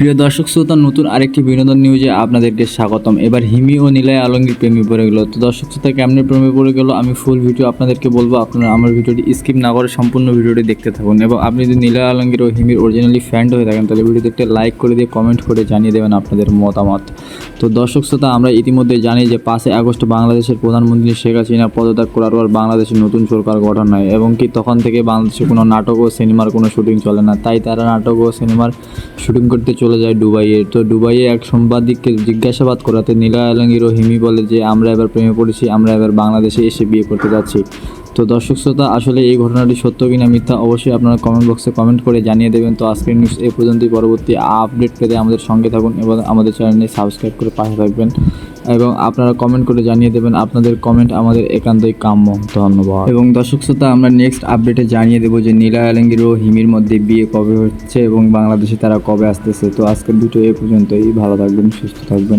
প্রিয় দর্শক শ্রোতা, নতুন আরেকটি বিনোদন নিউজে আপনাদেরকে স্বাগতম। এবার হিমি ও নিলয় আলমগীর প্রেমে পড়ে গেল। তো দর্শক শ্রোতা, কেমনে প্রেমে পড়ে গেল আমি ফুল ভিডিও আপনাদেরকে বলবো। আপনারা আমার ভিডিওটি স্কিপ না করে সম্পূর্ণ ভিডিওটি দেখতে থাকুন, এবং আপনি যদি নিলয় আলমগীর ও হিমির অরিজিনালি ফ্যান হয়ে থাকেন তাহলে ভিডিওতে একটা লাইক করে দিয়ে কমেন্ট করে জানিয়ে দেবেন আপনাদের মতামত। তো দর্শক শ্রোতা, আমরা ইতিমধ্যে জানি যে 5 আগস্ট বাংলাদেশের প্রধানমন্ত্রী শেখ হাসিনা পদত্যাগ করার পর বাংলাদেশের নতুন সরকার গঠন হয়, এবং কি তখন থেকে বাংলাদেশে কোনো নাটক ও সিনেমার কোনো শুটিং চলে না। তাই তারা নাটক ও সিনেমার শুটিং করতে চলে যায় দুবাইয়ে। তো দুবাইয়ে এক সাংবাদিককে জিজ্ঞাসাবাদ করাতে নিলয় আলমগীর ও হিমি বলে যে আমরা এবার প্রেমে পড়েছি, আমরা এবার বাংলাদেশে এসে বিয়ে করতে যাচ্ছি। তো দর্শক শ্রোতা, আসলে এই ঘটনাটি সত্য কিনা মিথ্যা অবশ্যই আপনারা কমেন্ট বক্সে কমেন্ট করে জানিয়ে দেবেন। তো আজকের নিউজ এই পর্যন্তই। পরবর্তী আপডেট পেতে আমাদের সঙ্গে থাকুন এবং আমাদের চ্যানেলে সাবস্ক্রাইব করে পাশে থাকবেন, এবং আপনারা কমেন্ট করে জানিয়ে দেবেন। আপনাদের কমেন্ট আমাদের একান্তই কাম্য। ধন্যবাদ। এবং দর্শক শ্রোতা, আমরা নেক্সট আপডেটে জানিয়ে দেবো যে নিলয় আলমগীর ও হিমির মধ্যে বিয়ে কবে হচ্ছে এবং বাংলাদেশে তারা কবে আসতেছে। তো আজকের ভিডিও এই পর্যন্তই। ভালো থাকবেন, সুস্থ থাকবেন।